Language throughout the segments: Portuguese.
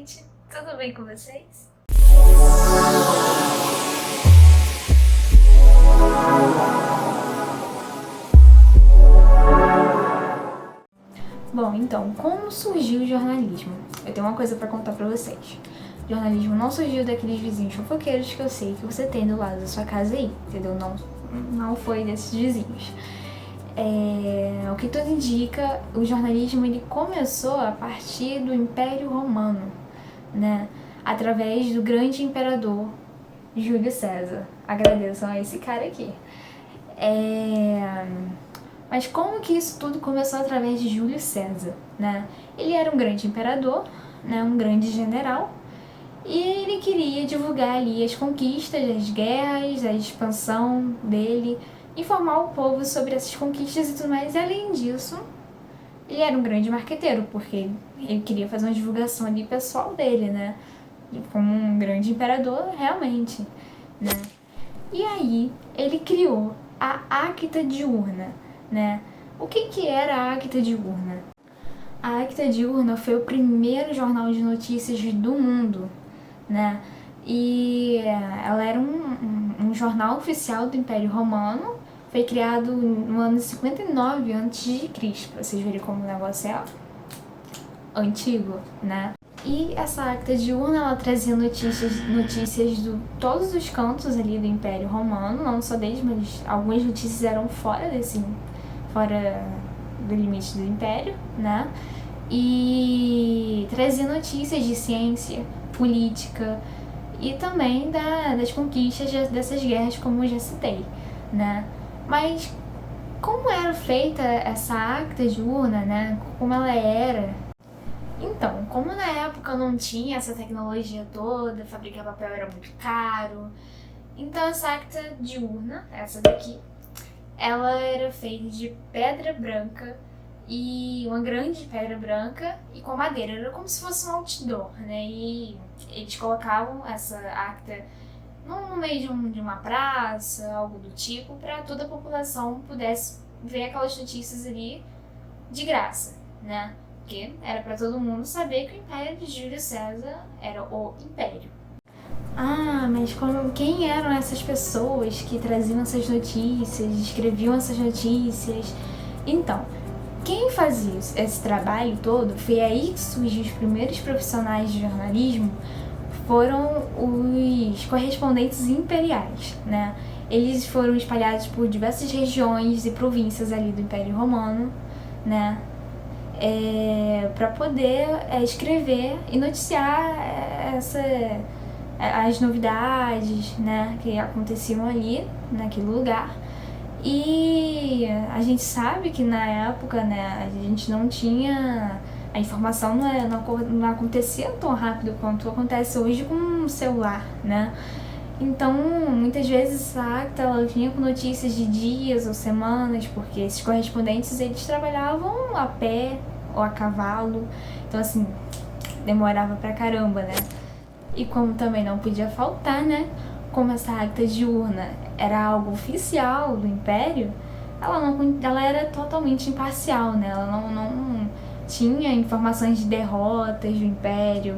gente, tudo bem com vocês? Bom, então, como surgiu o jornalismo? Eu tenho uma coisa pra contar pra vocês. O jornalismo não surgiu daqueles vizinhos fofoqueiros que eu sei que você tem do lado da sua casa aí, entendeu? Não foi desses vizinhos. O que tudo indica, o jornalismo ele começou a partir do Império Romano, né? Através do grande imperador Júlio César. Agradeçam a esse cara aqui. Mas como que isso tudo começou através de Júlio César, né? Ele era um grande imperador, né? Um grande general, e ele queria divulgar ali as conquistas, as guerras, a expansão dele, informar o povo sobre essas conquistas e tudo mais. E além disso, ele era um grande marqueteiro, porque ele queria fazer uma divulgação ali pessoal dele, né? Como um grande imperador, realmente, né? E aí, ele criou a Acta Diurna, né? O que era a Acta Diurna? A Acta Diurna foi o primeiro jornal de notícias do mundo, né? E ela era um jornal oficial do Império Romano, foi criado no ano 59 a.C., pra vocês verem como o negócio é antigo, né? E essa Acta Diurna, ela trazia notícias de todos os cantos ali do Império Romano, não só deles, mas algumas notícias eram fora do limite do Império, né? E trazia notícias de ciência, política e também das conquistas dessas guerras, como eu já citei, né? Mas como era feita essa Acta Diurna, né? Como ela era? Então, como na época não tinha essa tecnologia toda, fabricar papel era muito caro, então essa Acta Diurna, essa daqui, ela era feita de pedra branca, e uma grande pedra branca e com madeira. Era como se fosse um outdoor, né? E eles colocavam essa acta no meio de uma praça, algo do tipo, para toda a população pudesse ver aquelas notícias ali de graça, né? Porque era para todo mundo saber que o Império de Júlio César era o Império. Ah, mas quem eram essas pessoas que traziam essas notícias, escreviam essas notícias? Então, quem fazia esse trabalho todo, foi aí que surgiu os primeiros profissionais de jornalismo, foram os correspondentes imperiais, né? Eles foram espalhados por diversas regiões e províncias ali do Império Romano, né? Para poder escrever e noticiar as novidades, né, que aconteciam ali, naquele lugar. E a gente sabe que na época, né, a gente não tinha... A informação não acontecia tão rápido quanto acontece hoje com um celular, né? Então, muitas vezes a acta ela vinha com notícias de dias ou semanas, porque esses correspondentes eles trabalhavam a pé ou a cavalo. Então, assim, demorava pra caramba, né? E como também não podia faltar, né? Como essa Acta Diurna era algo oficial do Império, ela era totalmente imparcial, né? Ela não tinha informações de derrotas do Império,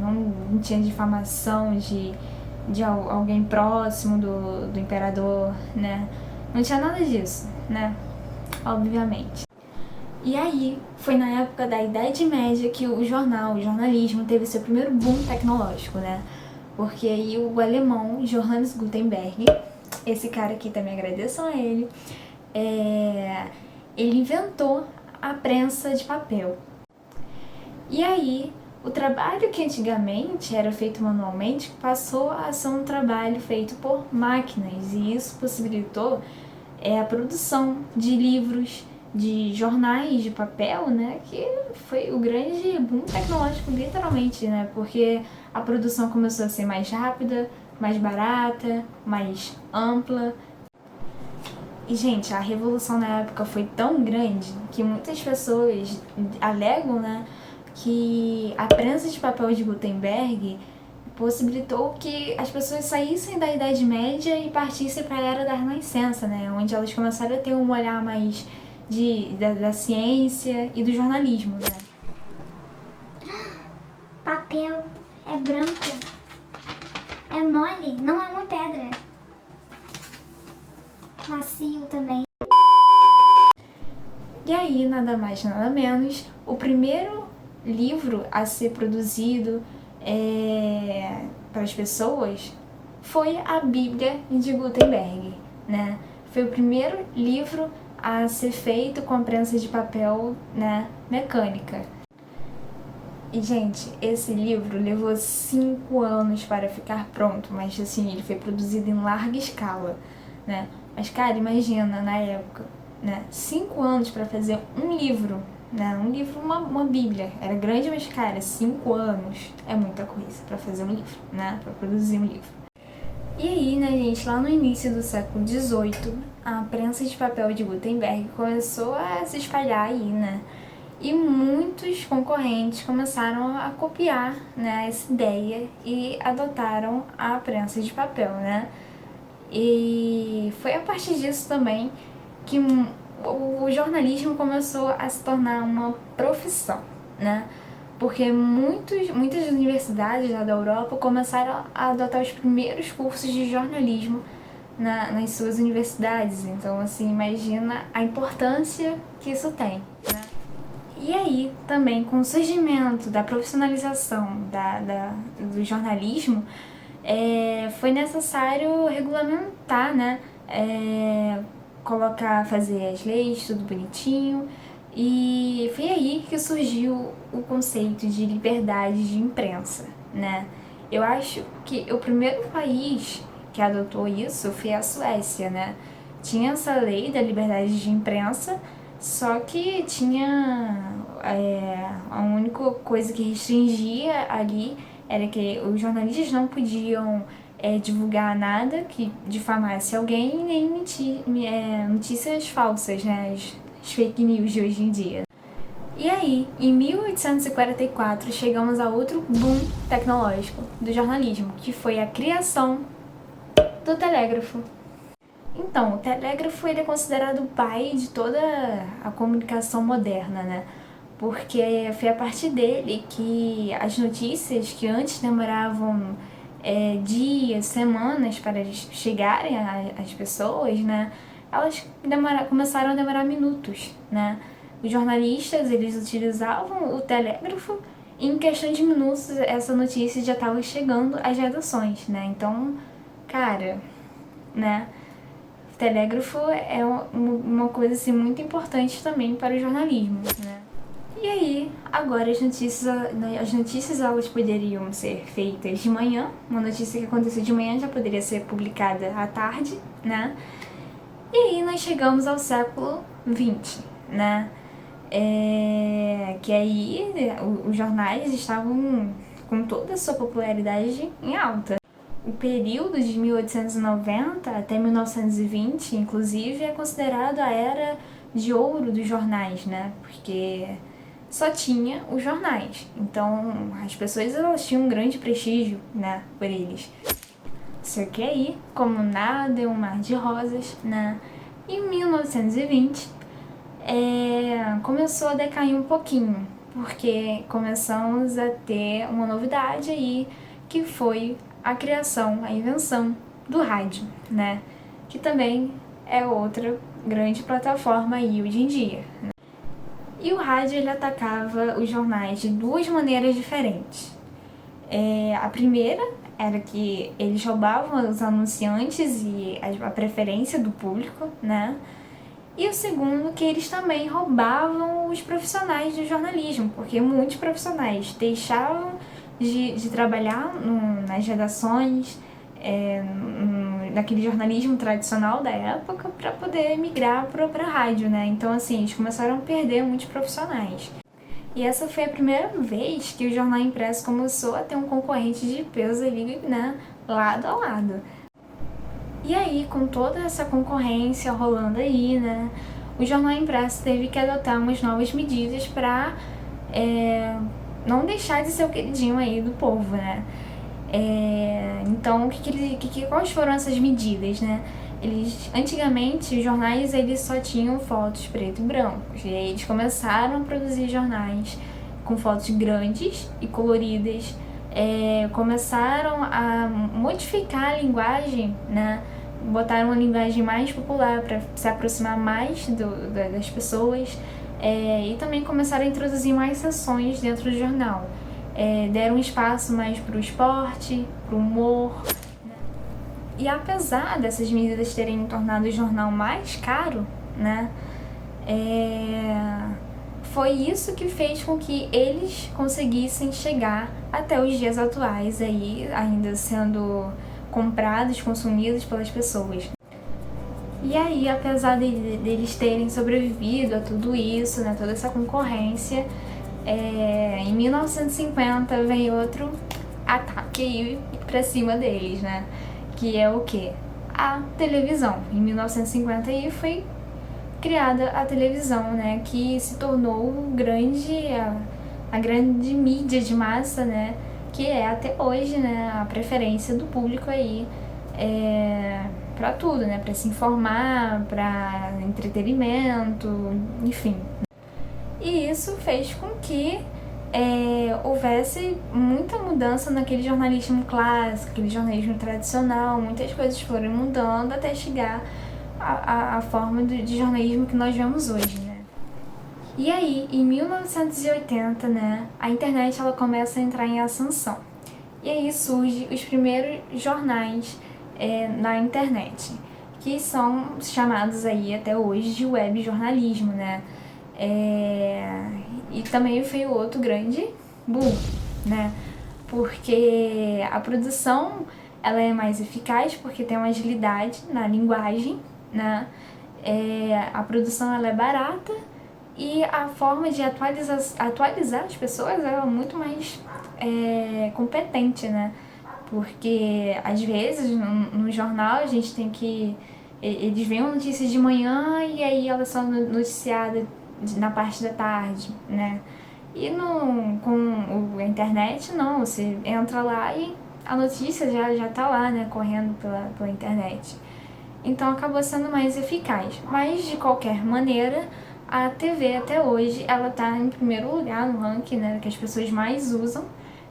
não tinha difamação de alguém próximo do Imperador, né? Não tinha nada disso, né? Obviamente. E aí, foi na época da Idade Média que o jornalismo teve seu primeiro boom tecnológico, né? Porque aí o alemão Johannes Gutenberg, esse cara aqui também agradeço a ele, ele inventou a prensa de papel. E aí, o trabalho que antigamente era feito manualmente passou a ser um trabalho feito por máquinas, e isso possibilitou a produção de livros, de jornais de papel, né, que foi o grande boom tecnológico, literalmente, né, porque a produção começou a ser mais rápida, mais barata, mais ampla. E, gente, a revolução na época foi tão grande que muitas pessoas alegam, né, que a prensa de papel de Gutenberg possibilitou que as pessoas saíssem da Idade Média e partissem para a Era da Renascença, né, onde elas começaram a ter um olhar mais da ciência e do jornalismo, né. papel é branco, é mole, não é uma pedra. Macio também. E aí, nada mais, nada menos, o primeiro livro a ser produzido para as pessoas foi a Bíblia de Gutenberg, né? Foi o primeiro livro a ser feito com a prensa de papel, né, mecânica. E, gente, esse livro levou 5 anos para ficar pronto, mas, assim, ele foi produzido em larga escala, né? Mas, cara, imagina, na época, né, 5 anos para fazer um livro, né? Um livro, uma Bíblia. Era grande, mas, cara, 5 anos é muita coisa para fazer um livro, né? Para produzir um livro. E aí, né, gente, lá no início do século XVIII, a prensa de papel de Gutenberg começou a se espalhar aí, né? E muitos concorrentes começaram a copiar, né, essa ideia e adotaram a prensa de papel, né? E foi a partir disso também que o jornalismo começou a se tornar uma profissão, né? Porque muitas universidades lá da Europa começaram a adotar os primeiros cursos de jornalismo nas suas universidades. Então, assim, imagina a importância que isso tem, né? E aí, também, com o surgimento da profissionalização do jornalismo, foi necessário regulamentar, né? Fazer as leis, tudo bonitinho. E foi aí que surgiu o conceito de liberdade de imprensa, né? Eu acho que o primeiro país que adotou isso foi a Suécia, né? Tinha essa lei da liberdade de imprensa, só que tinha a única coisa que restringia ali era que os jornalistas não podiam divulgar nada que difamasse alguém, nem notícias falsas, né? As fake news de hoje em dia. E aí, em 1844, chegamos a outro boom tecnológico do jornalismo, que foi a criação do telégrafo. Então, o telégrafo ele é considerado o pai de toda a comunicação moderna, né? Porque foi a partir dele que as notícias que antes demoravam dias, semanas para chegarem às pessoas, né? Elas começaram a demorar minutos, né? Os jornalistas, eles utilizavam o telégrafo e em questão de minutos essa notícia já estava chegando às redações, né? Então, cara, né? O telégrafo é uma coisa assim, muito importante também para o jornalismo, né? E aí, agora as notícias elas poderiam ser feitas de manhã, uma notícia que aconteceu de manhã já poderia ser publicada à tarde, né? E aí nós chegamos ao século XX, né? Que aí os jornais estavam com toda a sua popularidade em alta. O período de 1890 até 1920, inclusive, é considerado a era de ouro dos jornais, né? Porque só tinha os jornais. Então, as pessoas elas tinham um grande prestígio, né, por eles. Só que aí, como nada é um mar de rosas, né, em 1920, começou a decair um pouquinho, porque começamos a ter uma novidade aí, que foi a criação, a invenção do rádio, né, que também é outra grande plataforma aí hoje em dia. E o rádio ele atacava os jornais de duas maneiras diferentes. A primeira era que eles roubavam os anunciantes e a preferência do público, né? E o segundo, que eles também roubavam os profissionais do jornalismo, porque muitos profissionais deixavam de trabalhar nas redações, naquele jornalismo tradicional da época para poder migrar para a rádio, né? Então, assim, eles começaram a perder muitos profissionais. E essa foi a primeira vez que o jornal impresso começou a ter um concorrente de peso ali, né? Lado a lado. E aí, com toda essa concorrência rolando aí, né? O jornal impresso teve que adotar umas novas medidas para não deixar de ser o queridinho aí do povo, né? Então, quais foram essas medidas, né? Antigamente, os jornais eles só tinham fotos preto e branco. E aí eles começaram a produzir jornais com fotos grandes e coloridas, começaram a modificar a linguagem, né? Botaram uma linguagem mais popular para se aproximar mais das pessoas, e também começaram a introduzir mais sessões dentro do jornal. Deram espaço mais para o esporte, para o humor, né? E apesar dessas medidas terem tornado o jornal mais caro, né, foi isso que fez com que eles conseguissem chegar até os dias atuais, aí, ainda sendo comprados, consumidos pelas pessoas. E aí, apesar deles terem sobrevivido a tudo isso, né, toda essa concorrência, em 1950 vem outro ataque aí pra cima deles, né? Que é o quê? A televisão. Em 1950 aí foi criada a televisão, né? Que se tornou a grande mídia de massa, né? Que é até hoje, né? A preferência do público aí para tudo, né? Para se informar, para entretenimento, enfim. E isso fez com que houvesse muita mudança naquele jornalismo clássico, aquele jornalismo tradicional. Muitas coisas foram mudando até chegar à forma de jornalismo que nós vemos hoje, né? E aí, em 1980, né, a internet ela começa a entrar em ascensão. E aí surgem os primeiros jornais na internet, que são chamados aí até hoje de web jornalismo, né? E também foi outro grande boom, né? Porque a produção ela é mais eficaz porque tem uma agilidade na linguagem, né? A produção ela é barata e a forma de atualizar as pessoas é muito mais competente, né? Porque às vezes no jornal a gente tem que... Eles veem uma notícia de manhã e aí elas são noticiadas na parte da tarde, né? E com a internet, não. Você entra lá e a notícia já tá lá, né? Correndo pela internet. Então acabou sendo mais eficaz. Mas, de qualquer maneira, a TV até hoje, ela tá em primeiro lugar no ranking, né? Que as pessoas mais usam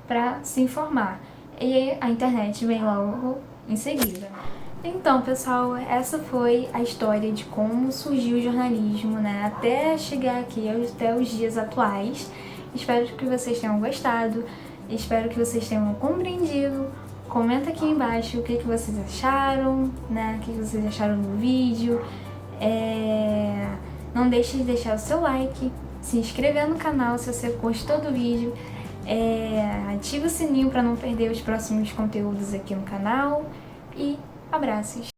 para se informar. E a internet vem logo em seguida. Então, pessoal, essa foi a história de como surgiu o jornalismo, né? Até chegar aqui, até os dias atuais. Espero que vocês tenham gostado, espero que vocês tenham compreendido. Comenta aqui embaixo o que vocês acharam, né? O que vocês acharam do vídeo. Não deixe de deixar o seu like, se inscrever no canal se você gostou do vídeo. Ative o sininho para não perder os próximos conteúdos aqui no canal. E abraços!